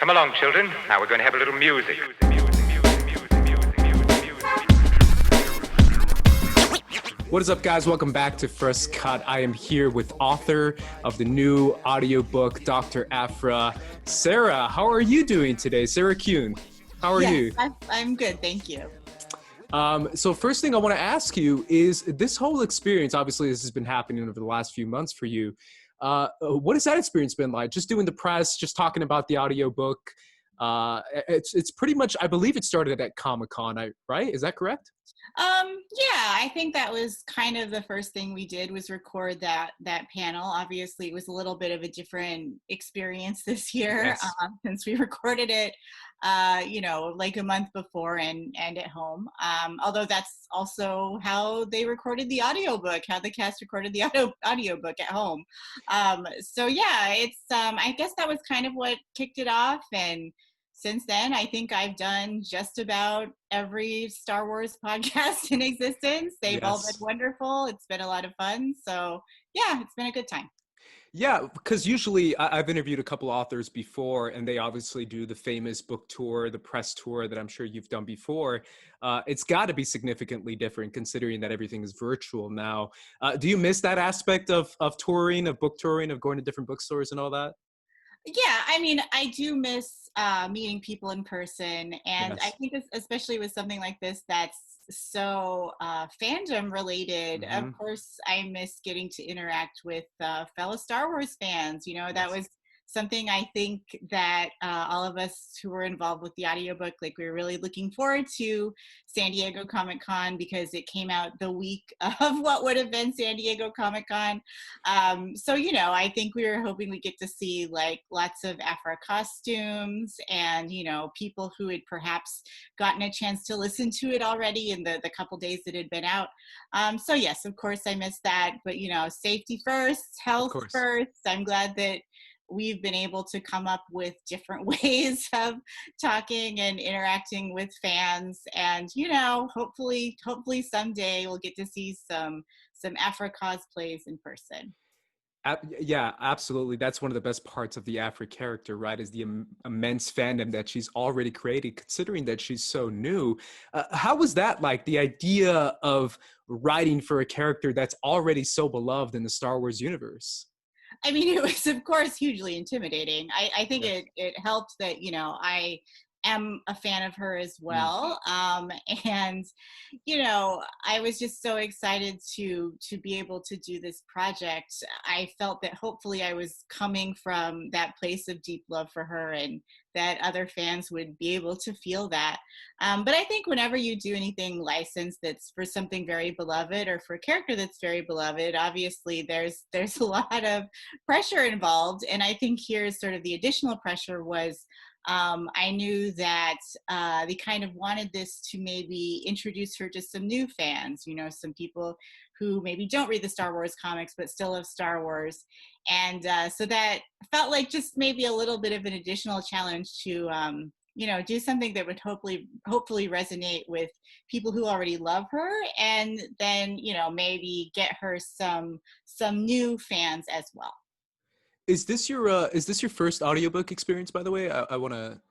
Come along, children. Now we're going to have a little music. What is up, guys? Welcome back to First Cut. I am here with author of the new audiobook, Dr. Aphra. Sarah, how are you doing today? Sarah Kuhn, how are you? I'm good, thank you. So first thing I want to ask you is this whole experience, obviously this has been happening over the last few months for you. What has that experience been like? Just doing the press, just talking about the audiobook. It's pretty much, I believe it started at Comic-Con, right? Is that correct? Yeah, I think that was kind of the first thing we did was record that panel. Obviously, it was a little bit of a different experience this year, Yes. Since we recorded it, like a month before and at home. Although that's also how they recorded the audiobook, how the cast recorded the audiobook at home. So yeah, it's I guess that was kind of what kicked it off, and since then, I think I've done just about every Star Wars podcast in existence. They've all been wonderful. It's been a lot of fun. So yeah, it's been a good time. Yeah, because usually I've interviewed a couple authors before, and they obviously do the famous book tour, the press tour that I'm sure you've done before. It's got to be significantly different considering that everything is virtual now. Do you miss that aspect of touring, of book touring, of going to different bookstores and all that? Yeah, I mean, I do miss meeting people in person, and I Yes. think especially with something like this that's so fandom related. Of Mm-hmm. course, I miss getting to interact with fellow Star Wars fans. You know, that Yes. was something I think that all of us who were involved with the audiobook, like we were really looking forward to San Diego Comic-Con because it came out the week of what would have been San Diego Comic-Con. So, I think we were hoping we get to see like lots of Aphra costumes and, people who had perhaps gotten a chance to listen to it already in the couple days that it had been out. So yes, of course I missed that, but safety first, Of health course. first. I'm glad that we've been able to come up with different ways of talking and interacting with fans, and hopefully someday we'll get to see some Aphra cosplays in person. Yeah, absolutely. That's one of the best parts of the Aphra character, right? Is the immense fandom that she's already created, considering that she's so new. How was that like, the idea of writing for a character that's already so beloved in the Star Wars universe? I mean, it was, of course, hugely intimidating. I think Yes. it helped that, I am a fan of her as Mm. well. And, I was just so excited to be able to do this project. I felt that hopefully I was coming from that place of deep love for her, and that other fans would be able to feel that. But I think whenever you do anything licensed that's for something very beloved or for a character that's very beloved, obviously there's a lot of pressure involved. And I think here's sort of the additional pressure was I knew that they kind of wanted this to maybe introduce her to some new fans, some people who maybe don't read the Star Wars comics but still love Star Wars. And so that felt like just maybe a little bit of an additional challenge to do something that would hopefully resonate with people who already love her, and then maybe get her some new fans as well. Is this your first audiobook experience, by the way? I want to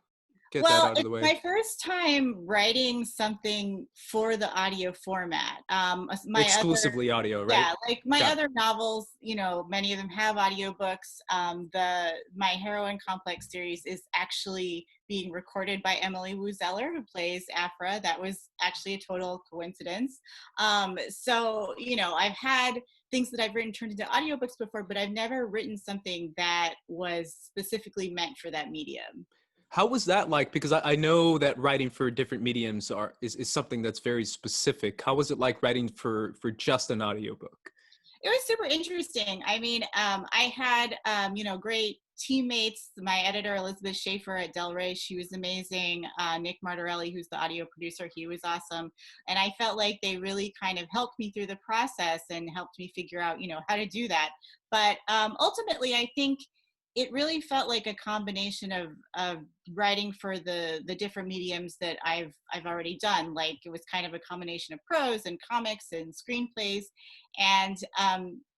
get that Well, out of the it's way. my first time writing something for the audio format. My other Exclusively audio, right? Yeah, like my Got it. other novels, many of them have audiobooks. My Heroine Complex series is actually being recorded by Emily Wu Zeller, who plays Aphra. That was actually a total coincidence. So, I've had things that I've written turned into audiobooks before, but I've never written something that was specifically meant for that medium. How was that like? Because I know that writing for different mediums is something that's very specific. How was it like writing for just an audiobook? It was super interesting. I mean, I had, great teammates. My editor, Elizabeth Schaefer at Del Rey, she was amazing. Nick Martorelli, who's the audio producer, he was awesome. And I felt like they really kind of helped me through the process and helped me figure out, how to do that. But ultimately, I think it really felt like a combination of writing for the different mediums that I've already done. Like it was kind of a combination of prose and comics and screenplays, and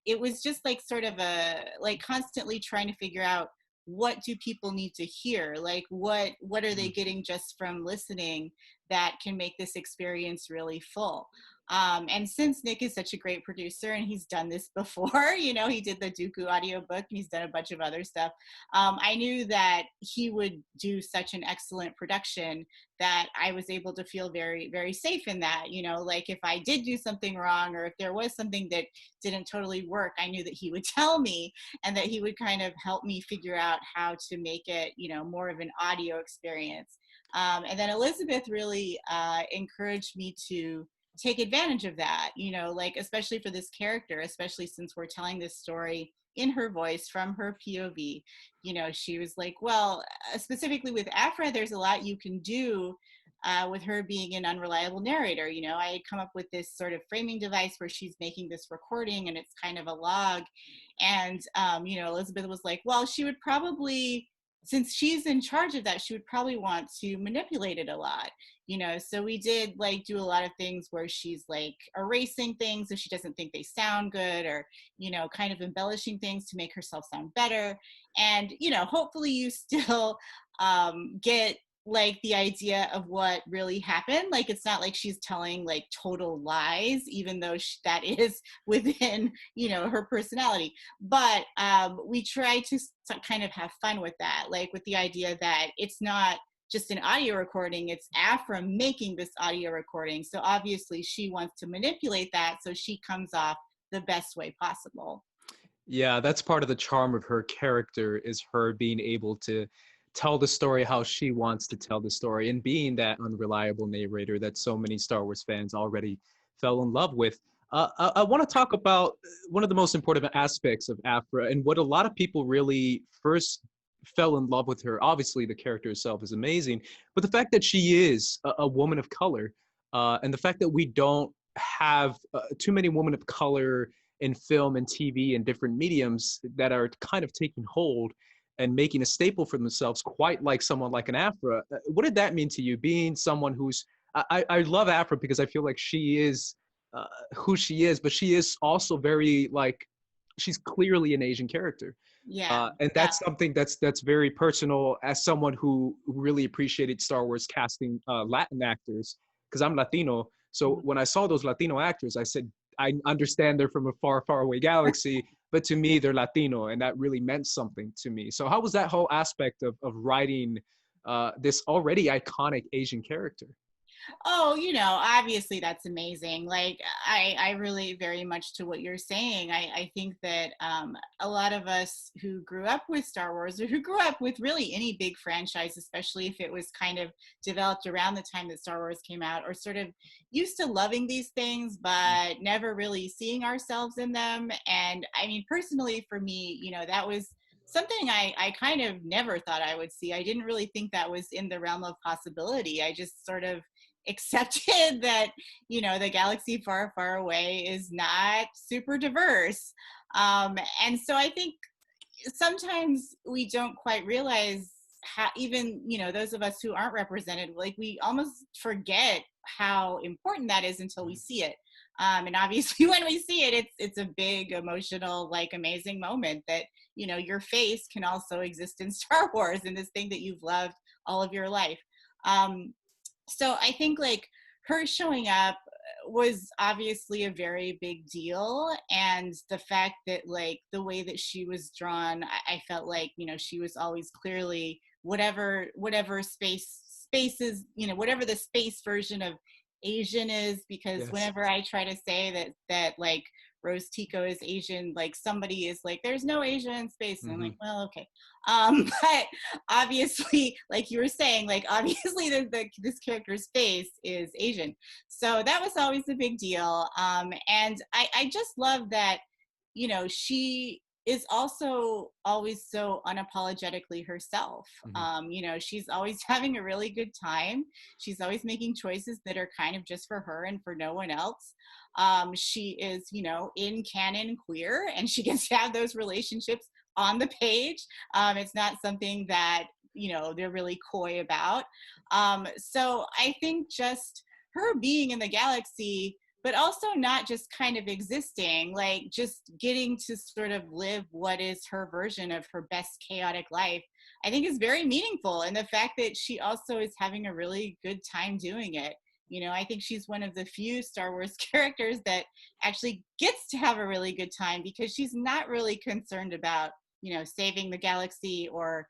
it was just like sort of a like constantly trying to figure out what do people need to hear? Like, what are they getting just from listening that can make this experience really full? And since Nick is such a great producer and he's done this before, you know, he did the Dooku audiobook and he's done a bunch of other stuff. I knew that he would do such an excellent production that I was able to feel very, very safe in that. You know, like if I did do something wrong or if there was something that didn't totally work, I knew that he would tell me and that he would kind of help me figure out how to make it, you know, more of an audio experience. And then Elizabeth really encouraged me to take advantage of that, you know, like especially for this character, especially since we're telling this story in her voice from her POV. You know, she was like, well, specifically with Aphra, there's a lot you can do with her being an unreliable narrator. You know, I had come up with this sort of framing device where she's making this recording and it's kind of a log. And, you know, Elizabeth was like, well, she would probably, since she's in charge of that, she would probably want to manipulate it a lot, you know? So we did like do a lot of things where she's like erasing things if she doesn't think they sound good, or, you know, kind of embellishing things to make herself sound better. And, you know, hopefully you still get like the idea of what really happened. Like, it's not like she's telling like total lies, even though that is within, you know, her personality. But we try to kind of have fun with that, like with the idea that it's not just an audio recording, it's Aphra making this audio recording. So obviously she wants to manipulate that so she comes off the best way possible. Yeah, that's part of the charm of her character, is her being able to tell the story how she wants to tell the story, and being that unreliable narrator that so many Star Wars fans already fell in love with. I want to talk about one of the most important aspects of Aphra, and what a lot of people really first fell in love with her. Obviously, the character itself is amazing, but the fact that she is a woman of color, and the fact that we don't have too many women of color in film and TV and different mediums that are kind of taking hold and making a staple for themselves, quite like someone like an Aphra. What did that mean to you, being someone who's, I love Aphra because I feel like she is who she is, but she is also very like, she's clearly an Asian character. Yeah. And that's something that's very personal as someone who really appreciated Star Wars casting Latin actors, because I'm Latino. So when I saw those Latino actors, I said, I understand they're from a far, far away galaxy, but to me, they're Latino, and that really meant something to me. So how was that whole aspect of writing this already iconic Asian character? Oh, you know, obviously that's amazing. Like, I really very much to what you're saying. I think that a lot of us who grew up with Star Wars, or who grew up with really any big franchise, especially if it was kind of developed around the time that Star Wars came out, or sort of used to loving these things, but never really seeing ourselves in them. And I mean, personally for me, you know, that was something I kind of never thought I would see. I didn't really think that was in the realm of possibility. I just sort of accepted that, you know, the galaxy far, far away is not super diverse. And so I think sometimes we don't quite realize how, even, you know, those of us who aren't represented, like we almost forget how important that is until we see it. And obviously when we see it, it's a big emotional, like amazing moment that, you know, your face can also exist in Star Wars, and this thing that you've loved all of your life. So I think like her showing up was obviously a very big deal. And the fact that like the way that she was drawn, I felt like, you know, she was always clearly whatever spaces, you know, whatever the space version of Asian is, because Yes. whenever I try to say that like Rose Tico is Asian, like somebody is like, there's no Asia in space. And I'm like, well, okay. But obviously, like you were saying, like obviously this character's face is Asian. So that was always a big deal. And I just love that, you know, she is also always so unapologetically herself. You know, she's always having a really good time. She's always making choices that are kind of just for her and for no one else. She is, you know, in canon queer, and she gets to have those relationships on the page. It's not something that, you know, they're really coy about. So I think just her being in the galaxy but also not just kind of existing, like just getting to sort of live what is her version of her best chaotic life, I think is very meaningful. And the fact that she also is having a really good time doing it. I think she's one of the few Star Wars characters that actually gets to have a really good time, because she's not really concerned about, saving the galaxy, or,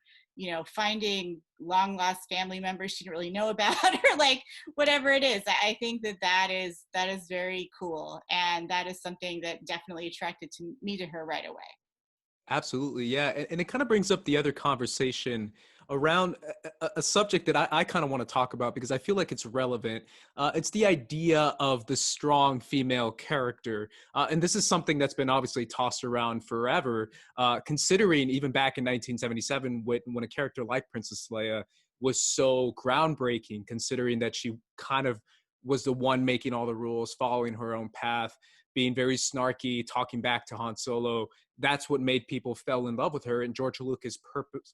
finding long lost family members she didn't really know about, or like whatever it is. I think that is very cool. And that is something that definitely attracted me to her right away. Absolutely, yeah. And it kind of brings up the other conversation around a subject that I kind of want to talk about, because I feel like it's relevant. It's the idea of the strong female character. And this is something that's been obviously tossed around forever, considering even back in 1977, when a character like Princess Leia was so groundbreaking, considering that she kind of was the one making all the rules, following her own path, being very snarky, talking back to Han Solo. That's what made people fell in love with her. And George Lucas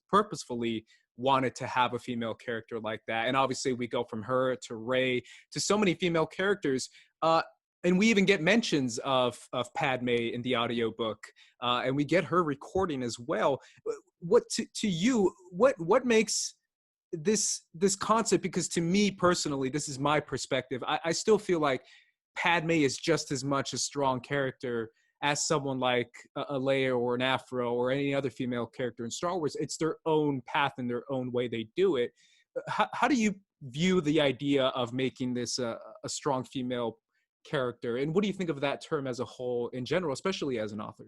purposefully wanted to have a female character like that. And obviously we go from her to Rey to so many female characters. And we even get mentions of Padme in the audiobook, and we get her recording as well. What to you, what makes this concept, because to me personally, this is my perspective, I still feel like Padme is just as much a strong character as someone like a Leia or an Aphra or any other female character in Star Wars. It's their own path and their own way they do it. How do you view the idea of making this a strong female character? And what do you think of that term as a whole in general, especially as an author?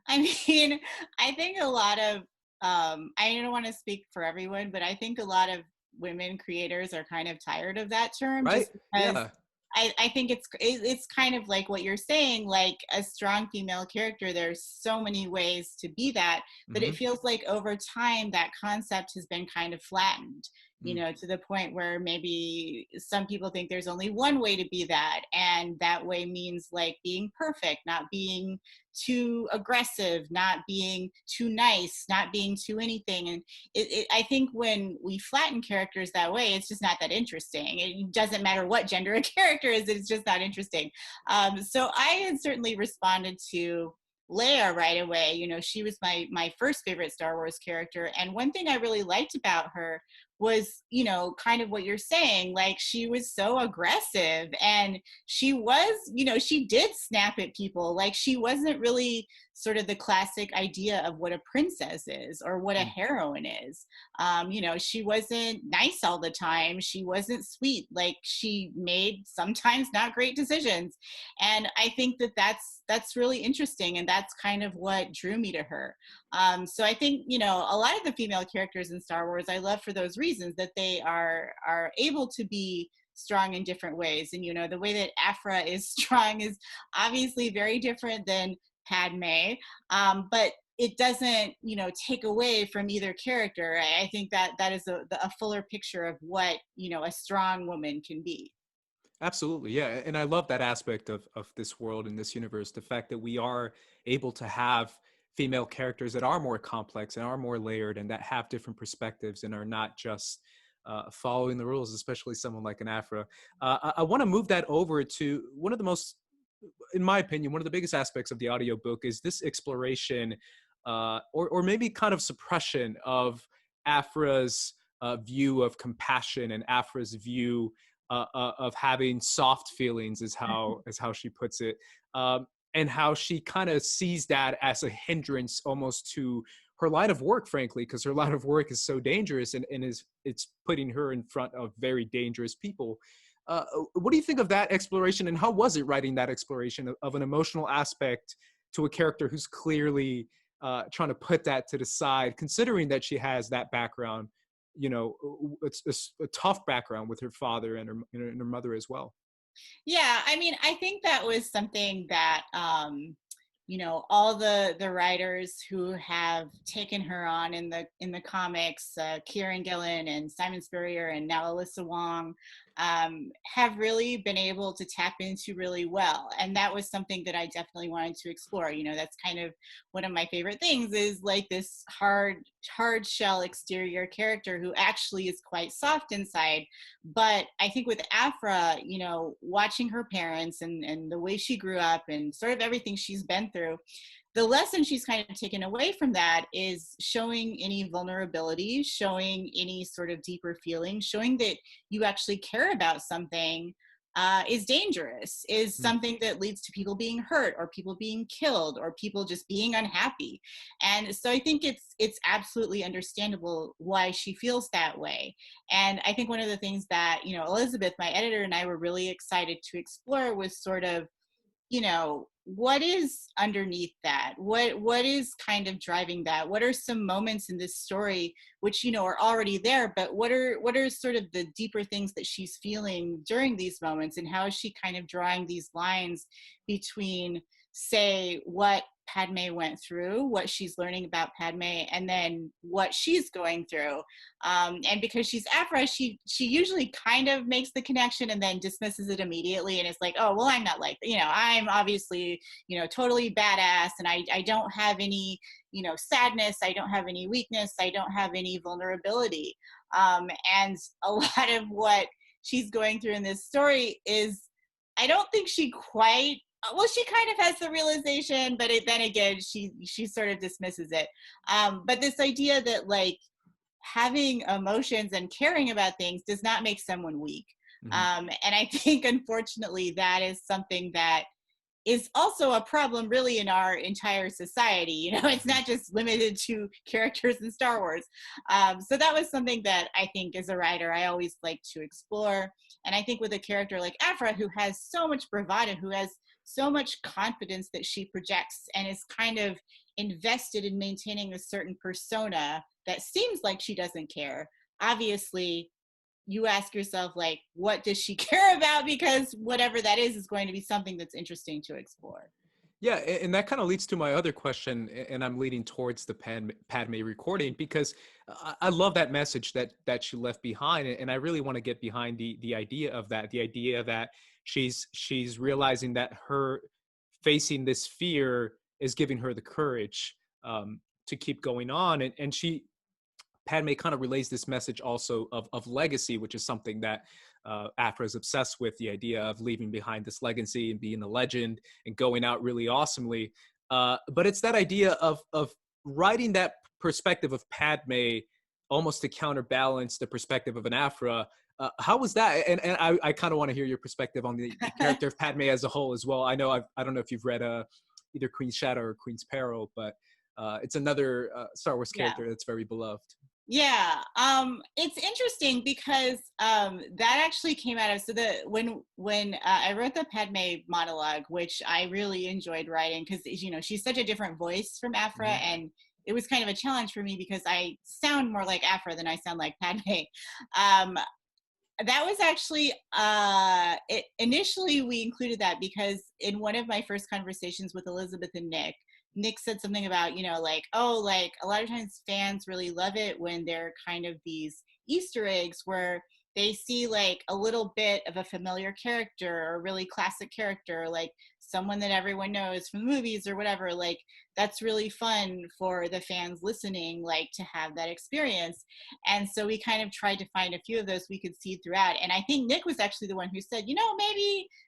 I mean, I think a lot of, I don't want to speak for everyone, but I think a lot of women creators are kind of tired of that term, Right? just because Yeah. I think it's kind of like what you're saying, like a strong female character. There's so many ways to be that, but it Mm-hmm. feels like over time that concept has been kind of flattened, Mm. to the point where maybe some people think there's only one way to be that. And that way means like being perfect, not being too aggressive, not being too nice, not being too anything. And I think when we flatten characters that way, it's just not that interesting. It doesn't matter what gender a character is, it's just not interesting. So I had certainly responded to Leia right away. She was my first favorite Star Wars character. And one thing I really liked about her was, kind of what you're saying, like she was so aggressive, and she was, she did snap at people. Like she wasn't really sort of the classic idea of what a princess is or what a heroine is. She wasn't nice all the time. She wasn't sweet. Like she made sometimes not great decisions. And I think that that's really interesting. And that's kind of what drew me to her. So I think, a lot of the female characters in Star Wars, I love for those reasons, that they are able to be strong in different ways. And, the way that Aphra is strong is obviously very different than Padme, but it doesn't, take away from either character. I think that is a fuller picture of what, a strong woman can be. Absolutely, yeah. And I love that aspect of this world and this universe, the fact that we are able to have female characters that are more complex and are more layered, and that have different perspectives and are not just following the rules, especially someone like an Aphra. I want to move that over to one of the most, in my opinion, one of the biggest aspects of the audiobook is this exploration, or maybe kind of suppression of Aphra's view of compassion, and Aphra's view of having soft feelings, is how she puts it, and how she kind of sees that as a hindrance almost to her line of work, frankly, because her line of work is so dangerous, and it's putting her in front of very dangerous people. What do you think of that exploration, and how was it writing that exploration of an emotional aspect to a character who's clearly trying to put that to the side, considering that she has that background? It's a tough background with her father and her mother as well. Yeah, I mean, I think that was something that, all the writers who have taken her on in the comics, Kieran Gillen and Simon Spurrier and now Alyssa Wong, have really been able to tap into really well. And that was something that I definitely wanted to explore. That's kind of one of my favorite things, is like this hard hard shell exterior character who actually is quite soft inside. But I think with Aphra, you know, watching her parents and the way she grew up and sort of everything she's been through, the lesson she's kind of taken away from that is showing any vulnerability, showing any sort of deeper feeling, showing that you actually care about something is dangerous, is something that leads to people being hurt or people being killed or people just being unhappy. And so I think it's absolutely understandable why she feels that way. And I think one of the things that, you know, Elizabeth, my editor, and I were really excited to explore was sort of, you know, what is underneath that? What is kind of driving that? What are some moments in this story which, you know, are already there, but what are sort of the deeper things that she's feeling during these moments, and how is she kind of drawing these lines between, say, what Padme went through, what she's learning about Padme, and then what she's going through. And because she's Aphra, she usually kind of makes the connection and then dismisses it immediately, and it's like, oh, well, I'm not like, you know, I'm obviously, you know, totally badass, and I don't have any, you know, sadness, I don't have any weakness, I don't have any vulnerability. And a lot of what she's going through in this story is, I don't think she quite, well, she kind of has the realization, but then again, she sort of dismisses it. But this idea that, like, having emotions and caring about things does not make someone weak. And I think, unfortunately, that is something that is also a problem really in our entire society. You know, it's not just limited to characters in Star Wars. So that was something that I think, as a writer, I always like to explore. And I think with a character like Aphra, who has so much bravado, who has so much confidence that she projects and is kind of invested in maintaining a certain persona that seems like she doesn't care, obviously you ask yourself, like, what does she care about? Because whatever that is going to be something that's interesting to explore. Yeah, and that kind of leads to my other question, and I'm leading towards the Padme recording, because I love that message that she left behind, and I really want to get behind the idea of that, the idea that she's realizing that her facing this fear is giving her the courage to keep going on, and Padme kind of relays this message also of legacy, which is something that Aphra is obsessed with, the idea of leaving behind this legacy and being a legend and going out really awesomely. But it's that idea of writing that perspective of Padme almost to counterbalance the perspective of an Aphra. How was that? And I kind of want to hear your perspective on the character of Padme as a whole as well. I know I don't know if you've read either Queen's Shadow or Queen's Peril, but it's another Star Wars character that's very beloved. Yeah, it's interesting because that actually came out of, so when I wrote the Padme monologue, which I really enjoyed writing because, you know, she's such a different voice from Aphra, and it was kind of a challenge for me because I sound more like Aphra than I sound like Padme. That was actually initially we included that because in one of my first conversations with Elizabeth and Nick said something about, you know, like, oh, like a lot of times fans really love it when they're kind of these Easter eggs where they see like a little bit of a familiar character or a really classic character, like someone that everyone knows from the movies or whatever. Like, that's really fun for the fans listening, like, to have that experience. And so we kind of tried to find a few of those we could see throughout. And I think Nick was actually the one who said, you know,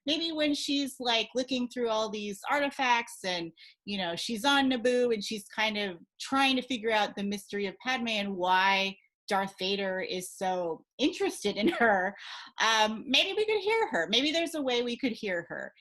maybe when she's like looking through all these artifacts and, you know, she's on Naboo and she's kind of trying to figure out the mystery of Padme and why Darth Vader is so interested in her, maybe we could hear her. Maybe there's a way we could hear her,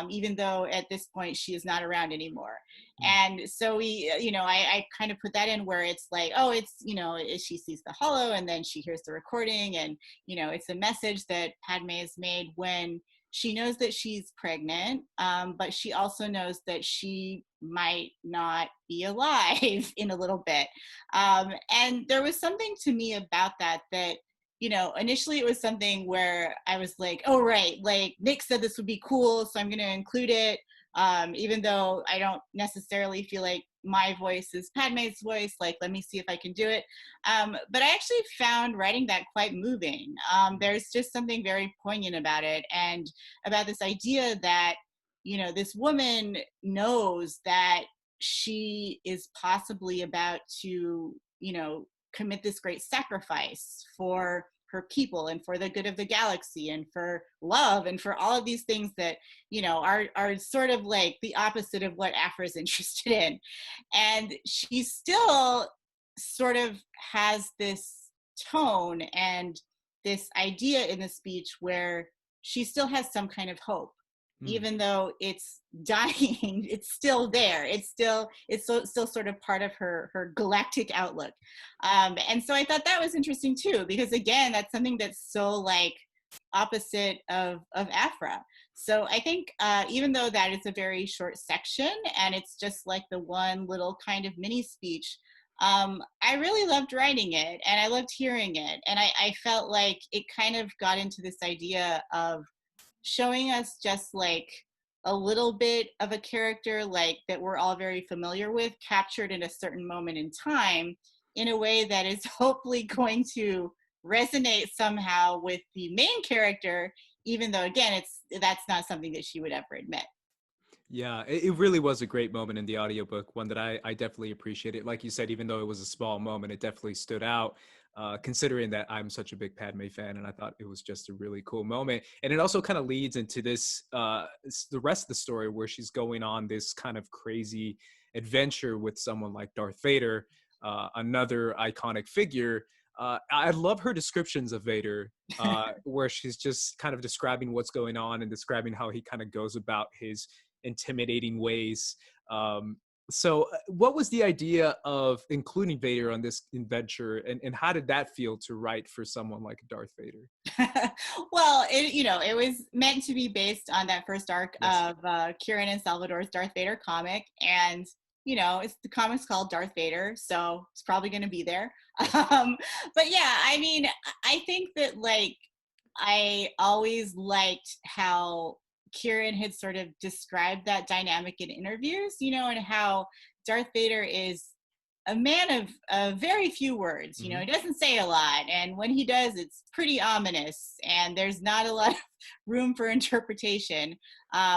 even though at this point she is not around anymore. And so we, you know, I kind of put that in where it's like, oh, it's, you know, she sees the holo and then she hears the recording, and, you know, it's a message that Padme has made when she knows that she's pregnant, but she also knows that she might not be alive in a little bit. And there was something to me about that, you know, initially it was something where I was like, oh, right, like Nick said this would be cool, so I'm going to include it. Even though I don't necessarily feel like my voice is Padme's voice, like, let me see if I can do it. But I actually found writing that quite moving. There's just something very poignant about it, and about this idea that, you know, this woman knows that she is possibly about to, commit this great sacrifice for her people and for the good of the galaxy and for love and for all of these things that, are sort of like the opposite of what Aphra is interested in. And she still sort of has this tone and this idea in the speech where she still has some kind of hope. Even though it's dying, it's still there. It's still sort of part of her galactic outlook. And so I thought that was interesting too, because again, that's something that's so like opposite of Aphra. So I think even though that is a very short section and it's just like the one little kind of mini speech, I really loved writing it and I loved hearing it. And I felt like it kind of got into this idea of showing us just like a little bit of a character like that we're all very familiar with, captured in a certain moment in time in a way that is hopefully going to resonate somehow with the main character, even though again, that's not something that she would ever admit. Yeah, it really was a great moment in the audiobook, one that I definitely appreciated. Like you said, even though it was a small moment, it definitely stood out, considering that I'm such a big Padme fan, and I thought it was just a really cool moment. And it also kind of leads into this, the rest of the story where she's going on this kind of crazy adventure with someone like Darth Vader, another iconic figure. I love her descriptions of Vader, where she's just kind of describing what's going on and describing how he kind of goes about his intimidating ways. So what was the idea of including Vader on this adventure, and how did that feel to write for someone like Darth Vader? Well, it was meant to be based on that first arc of Kieran and Salvador's Darth Vader comic, and the comic's called Darth Vader, so it's probably going to be there. But yeah, I mean, I think that like I always liked how Kieran had sort of described that dynamic in interviews, and how Darth Vader is a man of very few words. He doesn't say a lot, and when he does, it's pretty ominous, and there's not a lot of room for interpretation.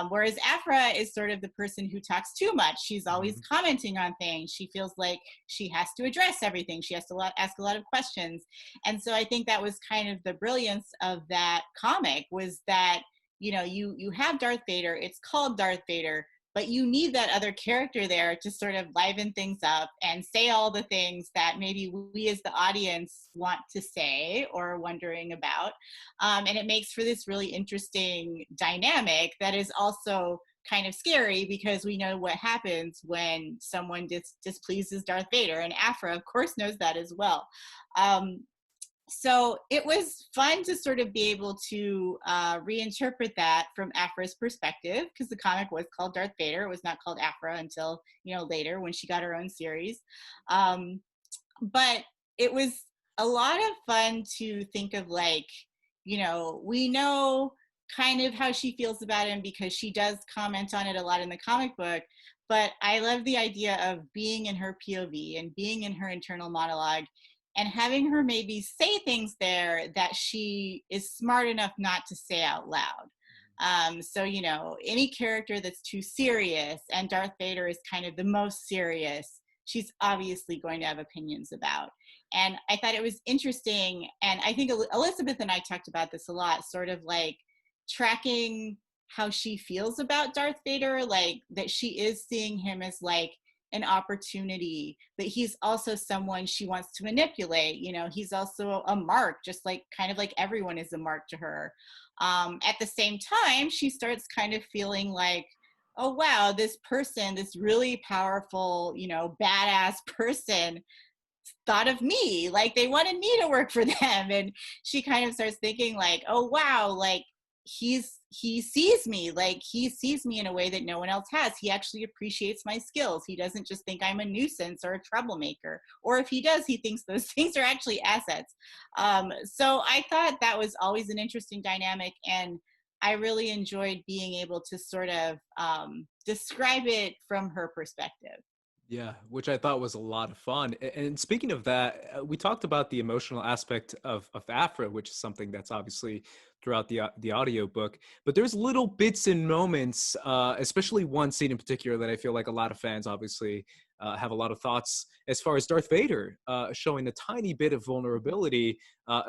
Whereas Aphra is sort of the person who talks too much. She's always commenting on things. She feels like she has to address everything. She has to ask a lot of questions. And so I think that was kind of the brilliance of that comic, was that you have Darth Vader, it's called Darth Vader, but you need that other character there to sort of liven things up and say all the things that maybe we as the audience want to say or are wondering about. And it makes for this really interesting dynamic that is also kind of scary, because we know what happens when someone displeases Darth Vader, and Aphra, of course, knows that as well. So it was fun to sort of be able to reinterpret that from Aphra's perspective, because the comic was called Darth Vader. It was not called Aphra until, later when she got her own series. But it was a lot of fun to think of like, we know kind of how she feels about him because she does comment on it a lot in the comic book. But I love the idea of being in her POV and being in her internal monologue, and having her maybe say things there that she is smart enough not to say out loud. So, any character that's too serious, and Darth Vader is kind of the most serious, she's obviously going to have opinions about. And I thought it was interesting, and I think Elizabeth and I talked about this a lot, sort of like tracking how she feels about Darth Vader, like that she is seeing him as like an opportunity, but he's also someone she wants to manipulate. He's also a mark, just like kind of like everyone is a mark to her. At the same time, she starts kind of feeling like, oh wow, this person, this really powerful, badass person thought of me, like they wanted me to work for them. And she kind of starts thinking like, oh wow, like he sees me, like he sees me in a way that no one else has. He actually appreciates my skills. He doesn't just think I'm a nuisance or a troublemaker, or if he does, he thinks those things are actually assets. So I thought that was always an interesting dynamic, and I really enjoyed being able to sort of describe it from her perspective. Yeah, which I thought was a lot of fun. And speaking of that, we talked about the emotional aspect of Aphra, which is something that's obviously throughout the audiobook. But there's little bits and moments, especially one scene in particular that I feel like a lot of fans obviously have a lot of thoughts as far as Darth Vader showing a tiny bit of vulnerability,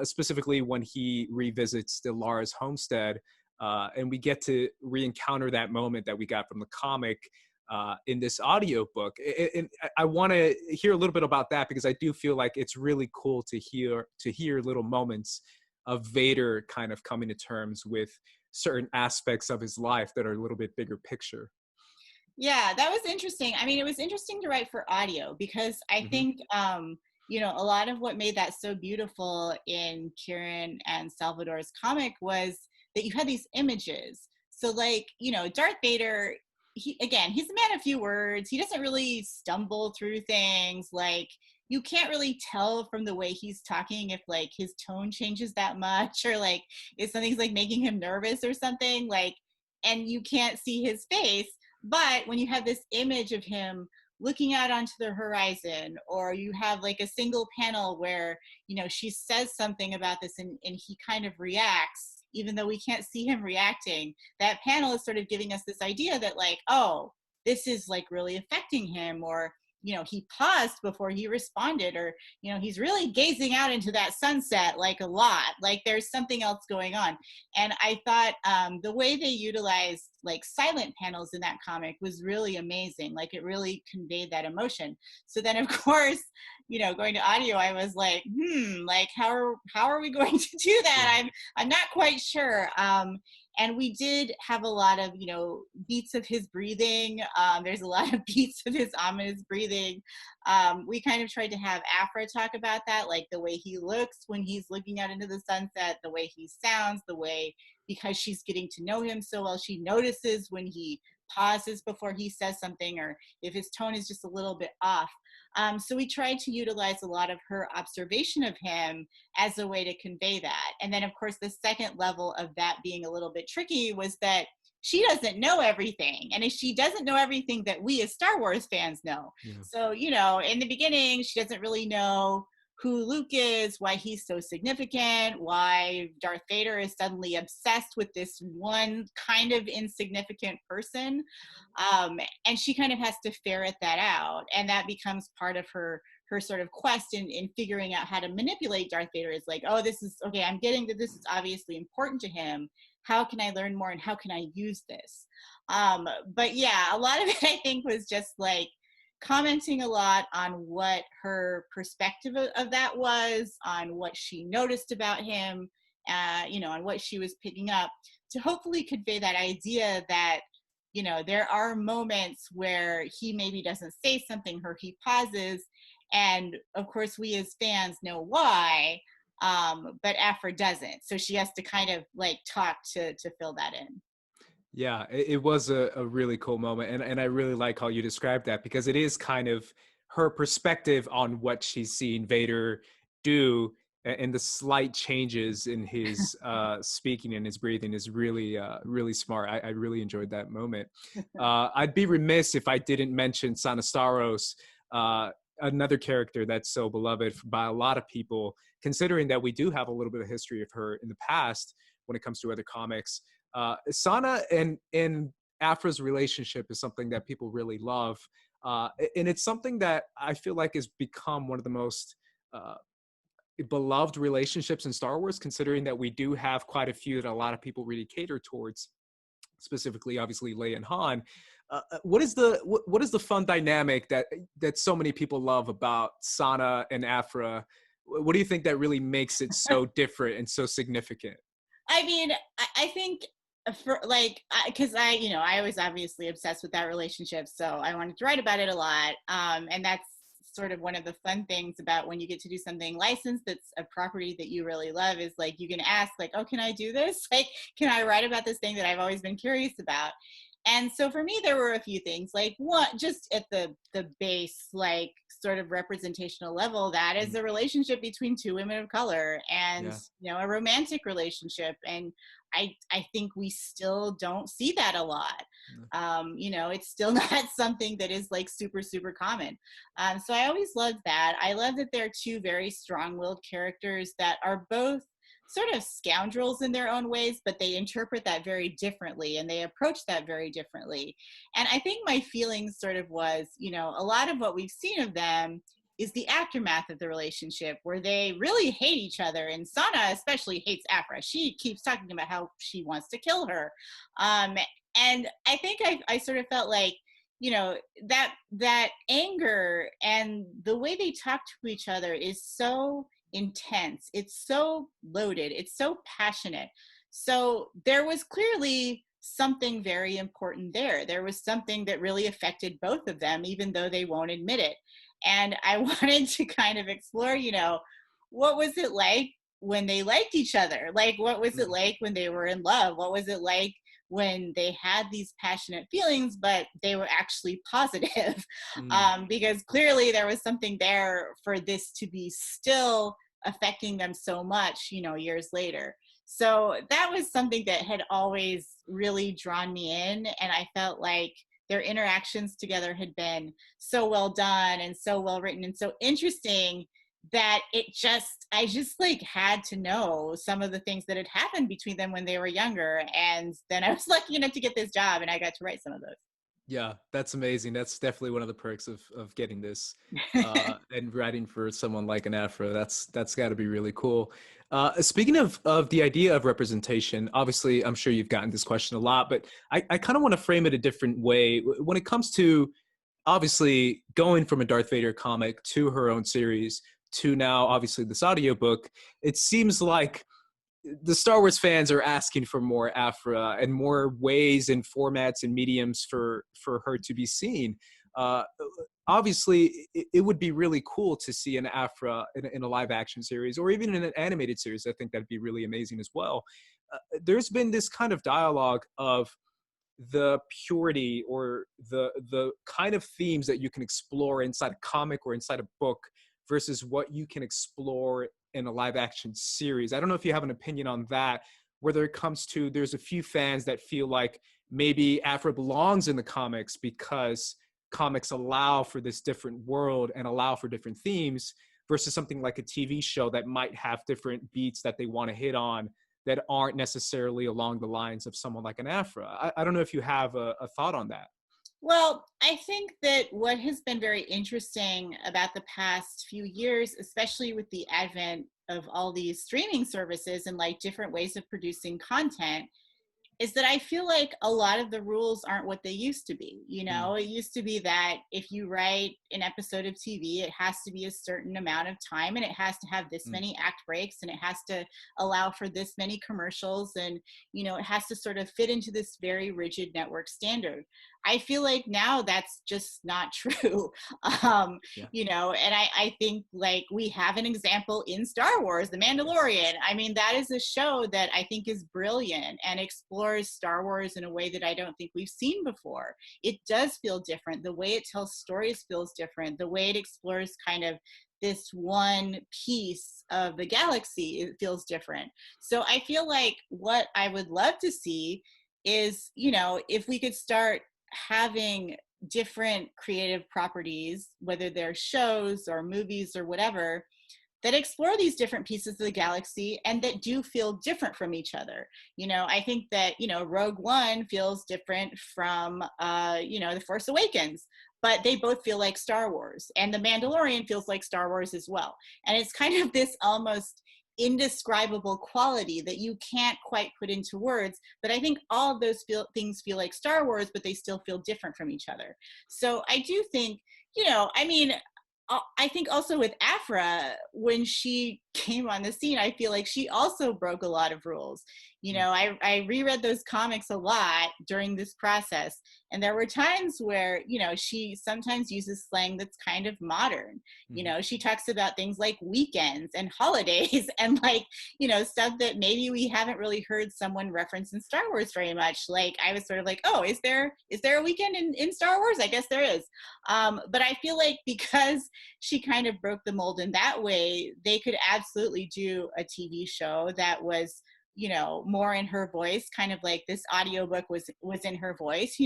specifically when he revisits Delara's homestead. And we get to re-encounter that moment that we got from the comic in this audiobook. And I want to hear a little bit about that, because I do feel like it's really cool to hear little moments of Vader kind of coming to terms with certain aspects of his life that are a little bit bigger picture. Yeah, that was interesting. I mean, it was interesting to write for audio because I think, you know, a lot of what made that so beautiful in Kieran and Salvador's comic was that you had these images. So, like, you know, Darth Vader, he's a man of few words. He doesn't really stumble through things. Like, you can't really tell from the way he's talking if, like, his tone changes that much, or, like, if something's, like, making him nervous or something. Like, and you can't see his face. But when you have this image of him looking out onto the horizon, or you have like a single panel where, you know, she says something about this and he kind of reacts, even though we can't see him reacting, that panel is sort of giving us this idea that, like, oh, this is like really affecting him, or, you know, he paused before he responded, or, you know, he's really gazing out into that sunset like a lot, like there's something else going on. And I thought the way they utilized like silent panels in that comic was really amazing. Like, it really conveyed that emotion. So then, of course, you know, going to audio, I was like, like, how are we going to do that? I'm not quite sure. And we did have a lot of, you know, beats of his breathing. There's a lot of beats of his ominous breathing. We kind of tried to have Aphra talk about that, like the way he looks when he's looking out into the sunset, the way he sounds, the way, because she's getting to know him so well, she notices when he pauses before he says something, or if his tone is just a little bit off. So we tried to utilize a lot of her observation of him as a way to convey that. And then, of course, the second level of that being a little bit tricky was that she doesn't know everything. And if she doesn't know everything that we as Star Wars fans know. Yeah. So, you know, in the beginning, she doesn't really know who Luke is, why he's so significant, why Darth Vader is suddenly obsessed with this one kind of insignificant person. And she kind of has to ferret that out. And that becomes part of her sort of quest in figuring out how to manipulate Darth Vader. Is like, oh, this is, okay, I'm getting that this is obviously important to him. How can I learn more, and how can I use this? But yeah, a lot of it, I think, was just like commenting a lot on what her perspective of that was, on what she noticed about him, you know, on what she was picking up, to hopefully convey that idea that, you know, there are moments where he maybe doesn't say something, or he pauses, and of course we as fans know why, but Aphra doesn't, so she has to kind of like talk to fill that in. Yeah, it was a really cool moment. And I really like how you described that, because it is kind of her perspective on what she's seen Vader do, and the slight changes in his speaking and his breathing is really, really smart. I really enjoyed that moment. I'd be remiss if I didn't mention Sanastaros, another character that's so beloved by a lot of people, considering that we do have a little bit of history of her in the past when it comes to other comics. Sana and Aphra's relationship is something that people really love. And it's something that I feel like has become one of the most beloved relationships in Star Wars, considering that we do have quite a few that a lot of people really cater towards, specifically, obviously, Leia and Han. What is the fun dynamic that so many people love about Sana and Aphra? What do you think that really makes it so different and so significant? I mean, I think, for like, because you know, I was obviously obsessed with that relationship, so I wanted to write about it a lot. And that's sort of one of the fun things about when you get to do something licensed that's a property that you really love, is like, you can ask, like, oh, can I do this? Like, can I write about this thing that I've always been curious about? And so for me, there were a few things, like, one, just at the base, like, sort of representational level, that is a relationship between two women of color, and you know, a romantic relationship. And I think we still don't see that a lot. You know, it's still not something that is like super, super common. So I always loved that. I love that they're two very strong-willed characters that are both sort of scoundrels in their own ways, but they interpret that very differently and they approach that very differently. And I think my feelings sort of was, a lot of what we've seen of them is the aftermath of the relationship where they really hate each other. And Sana especially hates Aphra. She keeps talking about how she wants to kill her. And I think I sort of felt like, that anger and the way they talk to each other is so intense. It's so loaded. It's so passionate. So there was clearly something very important there. There was something that really affected both of them, even though they won't admit it. And I wanted to kind of explore, what was it like when they liked each other? Like, what was it like when they were in love? What was it like when they had these passionate feelings, but they were actually positive? Because clearly there was something there for this to be still affecting them so much, years later. So that was something that had always really drawn me in. And I felt like their interactions together had been so well done and so well written and so interesting that I just like had to know some of the things that had happened between them when they were younger. And then I was lucky enough to get this job and I got to write some of those. Yeah, that's amazing. That's definitely one of the perks of getting this and writing for someone like an Aphra. That's got to be really cool. Speaking of the idea of representation, obviously, I'm sure you've gotten this question a lot, but I kind of want to frame it a different way. When it comes to obviously going from a Darth Vader comic to her own series to now, obviously, this audiobook, it seems like the Star Wars fans are asking for more Aphra and more ways and formats and mediums for her to be seen. Obviously, it would be really cool to see an Aphra in a live action series or even in an animated series. I think that'd be really amazing as well. There's been this kind of dialogue of the purity or the kind of themes that you can explore inside a comic or inside a book versus what you can explore in a live action series. I don't know if you have an opinion on that, whether it comes to, there's a few fans that feel like maybe Aphra belongs in the comics because comics allow for this different world and allow for different themes versus something like a TV show that might have different beats that they want to hit on that aren't necessarily along the lines of someone like an Aphra. I don't know if you have a thought on that. Well, I think that what has been very interesting about the past few years, especially with the advent of all these streaming services and like different ways of producing content, is that I feel like a lot of the rules aren't what they used to be. It used to be that if you write an episode of TV, it has to be a certain amount of time and it has to have this many act breaks and it has to allow for this many commercials and, it has to sort of fit into this very rigid network standard. I feel like now that's just not true. And I think like we have an example in Star Wars, The Mandalorian. I mean, that is a show that I think is brilliant and explores Star Wars in a way that I don't think we've seen before. It does feel different. The way it tells stories feels different. The way it explores kind of this one piece of the galaxy, it feels different. So I feel like what I would love to see is, if we could start having different creative properties, whether they're shows or movies or whatever, that explore these different pieces of the galaxy and that do feel different from each other. I think that, Rogue One feels different from, The Force Awakens, but they both feel like Star Wars. And The Mandalorian feels like Star Wars as well. And it's kind of this almost indescribable quality that you can't quite put into words, but I think all of those things feel like Star Wars, but they still feel different from each other. So I do think, I think also with Aphra, when she came on the scene, I feel like she also broke a lot of rules. I reread those comics a lot during this process. And there were times where, she sometimes uses slang that's kind of modern. She talks about things like weekends and holidays and like, stuff that maybe we haven't really heard someone reference in Star Wars very much. Like I was sort of like, oh, is there a weekend in Star Wars? I guess there is. But I feel like because she kind of broke the mold in that way, they could absolutely do a TV show that was, more in her voice, kind of like this audiobook was in her voice.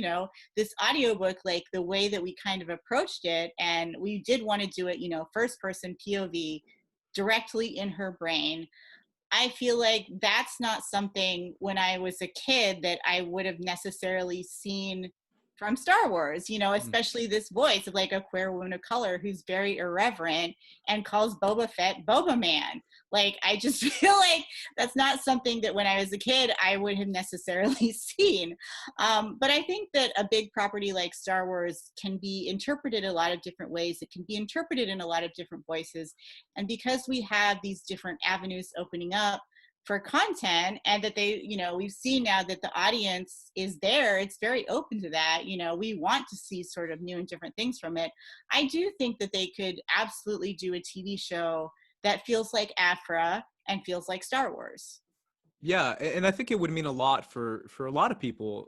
This audiobook, like the way that we kind of approached it, and we did want to do it, first person POV directly in her brain. I feel like that's not something when I was a kid that I would have necessarily seen from Star Wars, you know, Mm. especially this voice of like a queer woman of color who's very irreverent and calls Boba Fett Boba Man. Like, I just feel like that's not something that when I was a kid I would have necessarily seen. But I think that a big property like Star Wars can be interpreted a lot of different ways. It can be interpreted in a lot of different voices. And because we have these different avenues opening up for content, and that they, you know, we've seen now that the audience is there, it's very open to that. You know, we want to see sort of new and different things from it. I do think that they could absolutely do a TV show that feels like Aphra and feels like Star Wars. Yeah, and I think it would mean a lot for a lot of people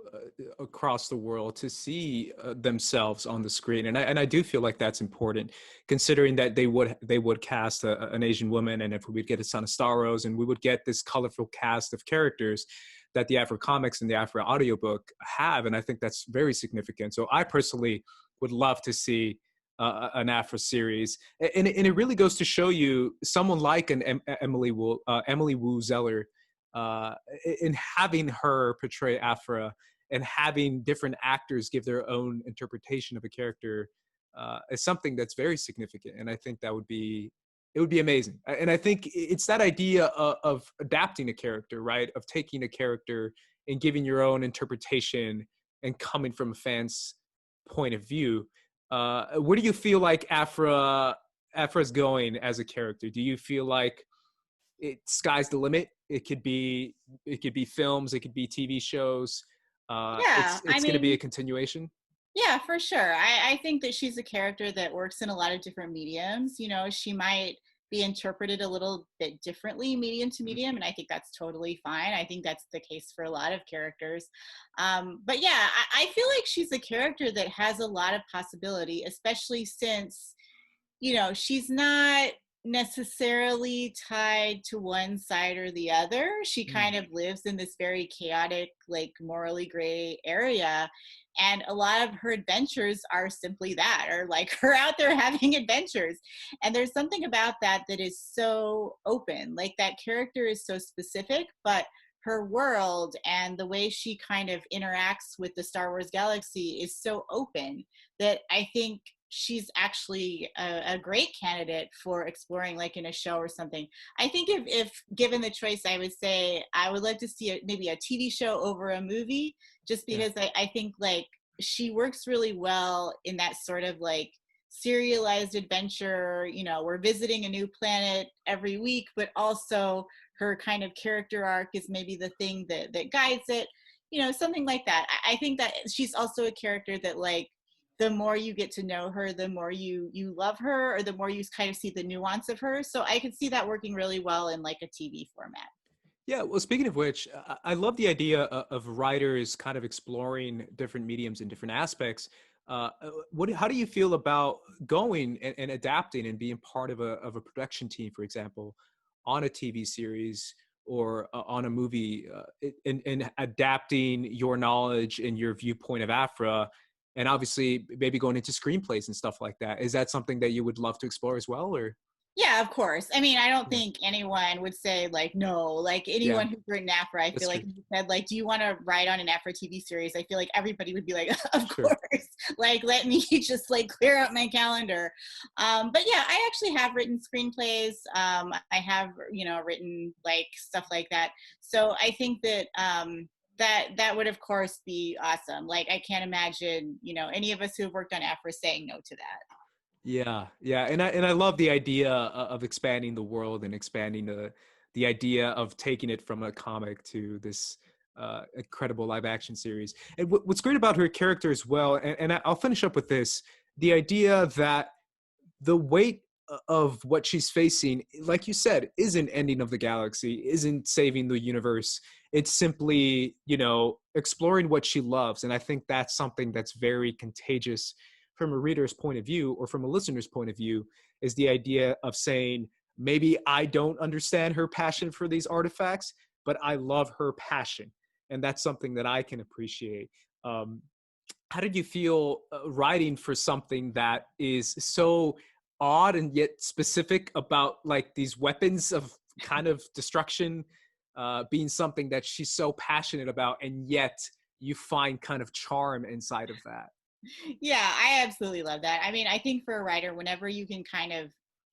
across the world to see themselves on the screen, and I do feel like that's important, considering that they would cast an Asian woman, and if we would get a son of Starros, and we would get this colorful cast of characters that the Aphra comics and the Aphra audiobook have, and I think that's very significant. So I personally would love to see an Aphra series, and it really goes to show you someone like an Emily Wu Zeller, uh, in having her portray Aphra and having different actors give their own interpretation of a character is something that's very significant. And I think it would be amazing. And I think it's that idea of adapting a character, right? Of taking a character and giving your own interpretation and coming from a fan's point of view. Where do you feel like Aphra's going as a character? Do you feel like sky's the limit? It could be films, it could be TV shows. Yeah, I It's going to be a mean, continuation. yeah, for sure. I think that she's a character that works in a lot of different mediums. You know, she might be interpreted a little bit differently medium to Mm. medium, and I think that's totally fine. I think that's the case for a lot of characters. But yeah, I feel like she's a character that has a lot of possibility, especially since, you know, she's not necessarily tied to one side or the other. She Mm. kind of lives in this very chaotic, like morally gray area. And a lot of her adventures are simply that, or like her out there having adventures. And there's something about that that is so open. Like, that character is so specific, but her world and the way she kind of interacts with the Star Wars galaxy is so open that I think she's actually a great candidate for exploring, like in a show or something. I think if given the choice, I would say I would like to see maybe a TV show over a movie, just Yeah. because I think like she works really well in that sort of like serialized adventure. You know, we're visiting a new planet every week, but also her kind of character arc is maybe the thing that guides it. You know, something like that. I think that she's also a character that, like, the more you get to know her, the more you love her, or the more you kind of see the nuance of her. So I could see that working really well in like a TV format. Yeah, well, speaking of which, I love the idea of writers kind of exploring different mediums and different aspects. How do you feel about going and adapting and being part of a production team, for example, on a TV series or on a movie, and adapting your knowledge and your viewpoint of Aphra, and obviously maybe going into screenplays and stuff like that? Is that something that you would love to explore as well, or? Yeah, of course. I mean, I don't Yeah, think anyone would say like no. Like, yeah, anyone who's written Aphra, I feel that's like true. if you said like, "Do you want to write on an Aphra TV series?" I feel like everybody would be like, "Of Sure. course!" Like, let me just like clear out my calendar. But yeah, I actually have written screenplays. I have, you know, written like stuff like that. So I think that that would of course be awesome. Like, I can't imagine, you know, any of us who have worked on Aphra saying no to that. Yeah, yeah, and I love the idea of expanding the world and expanding the idea of taking it from a comic to this incredible live action series. And what's great about her character as well, and I'll finish up with this: the idea that the weight of what she's facing, like you said, isn't ending of the galaxy, isn't saving the universe. It's simply, exploring what she loves. And I think that's something that's very contagious from a reader's point of view or from a listener's point of view, is the idea of saying, maybe I don't understand her passion for these artifacts, but I love her passion. And that's something that I can appreciate. Um, how did you feel writing for something that is so odd and yet specific about like these weapons of kind of destruction being something that she's so passionate about, and yet you find kind of charm inside of that. Yeah, I absolutely love that. I mean, I think for a writer, whenever you can kind of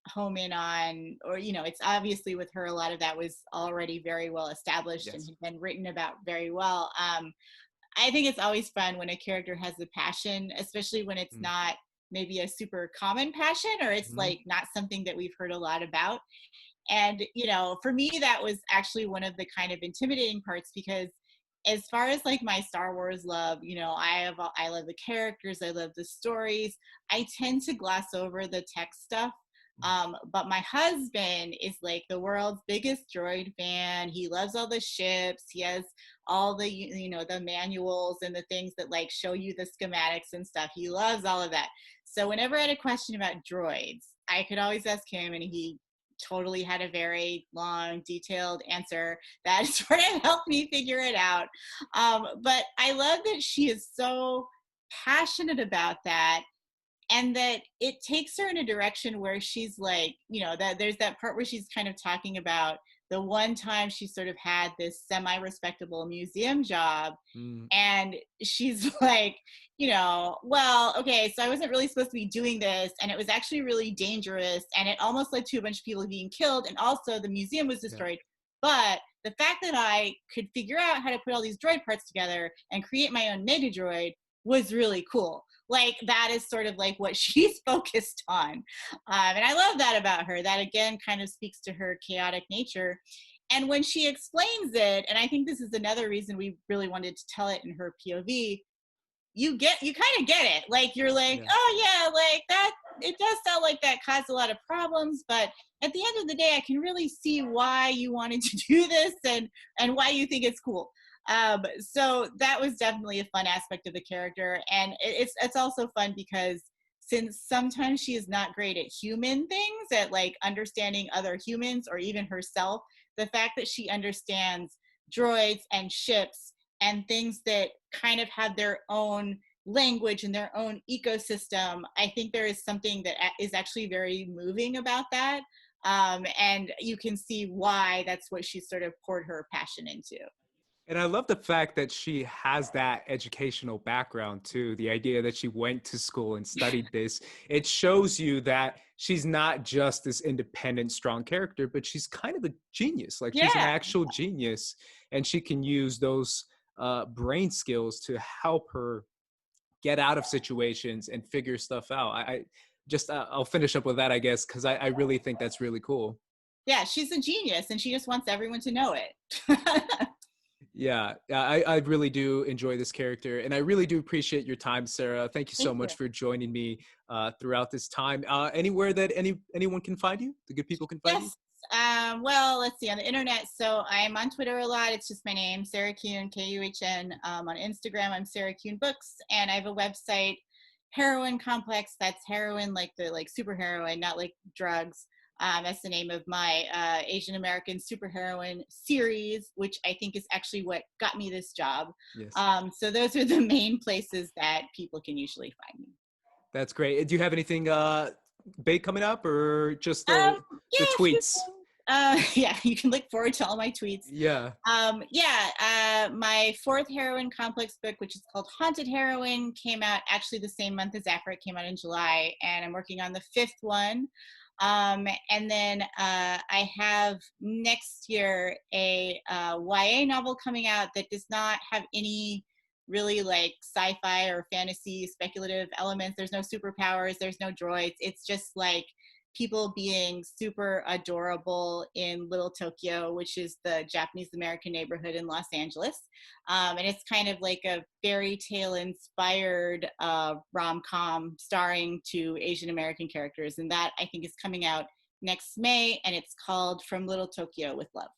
home in on, or, you know, it's obviously with her, a lot of that was already very well established and Yes. had been written about very well. I think it's always fun when a character has a passion, especially when it's not maybe a super common passion, or it's like not something that we've heard a lot about. And, you know, for me, that was actually one of the kind of intimidating parts, because as far as like my Star Wars love, you know, I love the characters, I love the stories. I tend to gloss over the tech stuff. But my husband is like the world's biggest droid fan. He loves all the ships. He has all the, you know, the manuals and the things that like show you the schematics and stuff. He loves all of that. So whenever I had a question about droids, I could always ask him, and he totally had a very long, detailed answer that sort of helped me figure it out. But I love that she is so passionate about that, and that it takes her in a direction where she's like, you know, that there's that part where she's kind of talking about the one time she sort of had this semi-respectable museum job, and she's like, you know, well, okay, so I wasn't really supposed to be doing this, and it was actually really dangerous, and it almost led to a bunch of people being killed, and also the museum was destroyed. But the fact that I could figure out how to put all these droid parts together and create my own mega droid was really cool. Like, that is sort of like what she's focused on. And I love that about her. That again kind of speaks to her chaotic nature. And when she explains it, and I think this is another reason we really wanted to tell it in her POV, you kind of get it. Like, you're like, oh yeah, like that, it does sound like that caused a lot of problems, but at the end of the day, I can really see why you wanted to do this, and why you think it's cool. So that was definitely a fun aspect of the character. And it's also fun because since sometimes she is not great at human things, at like understanding other humans or even herself, the fact that she understands droids and ships and things that kind of have their own language and their own ecosystem, I think there is something that is actually very moving about that. And you can see why that's what she sort of poured her passion into. And I love the fact that she has that educational background too. The idea that she went to school and studied this, it shows you that she's not just this independent, strong character, but she's kind of a genius. Like, she's an actual genius, and she can use those brain skills to help her get out of situations and figure stuff out. I'll finish up with that, I guess, because I really think that's really cool. Yeah, she's a genius, and she just wants everyone to know it. Yeah, I really do enjoy this character, and I really do appreciate your time, Sarah. Thank you so much for joining me throughout this time. Anywhere that anyone can find you, the good people can find you? Well, let's see, on the internet. So I'm on Twitter a lot. It's just my name, Sarah Kuhn, Kuhn. On Instagram, I'm Sarah Kuhn Books, and I have a website, Heroine Complex. That's heroin, like the super heroine, not like drugs. That's the name of my Asian American superheroine series, which I think is actually what got me this job. Yes. So those are the main places that people can usually find me. That's great. Do you have anything big coming up, or just the tweets? Yeah, you can look forward to all my tweets. Yeah. My fourth Heroine Complex book, which is called Haunted Heroine, came out actually the same month as Aphra. It came out in July, and I'm working on the fifth one. And then I have next year a YA novel coming out that does not have any really like sci-fi or fantasy speculative elements. There's no superpowers, there's no droids. It's just like people being super adorable in Little Tokyo, which is the Japanese American neighborhood in Los Angeles. And it's kind of like a fairy tale inspired rom-com starring two Asian American characters. And that, I think, is coming out next May, and it's called From Little Tokyo with Love.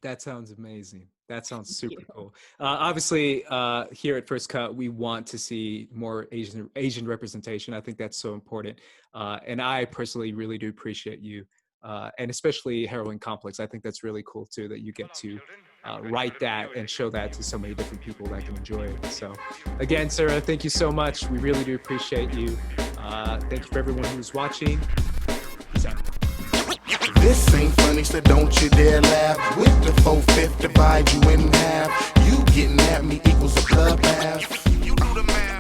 That sounds amazing. That sounds super cool. Obviously, here at First Cut, we want to see more Asian representation. I think that's so important. And I personally really do appreciate you, and especially Heroine Complex. I think that's really cool too, that you get to write that and show that to so many different people that can enjoy it. So again, Sarah, thank you so much. We really do appreciate you. Thank you for everyone who's watching. Peace out. This ain't funny. money, so don't you dare laugh. With the 4/5 divide you in half. You getting at me equals a bloodbath. You do the math.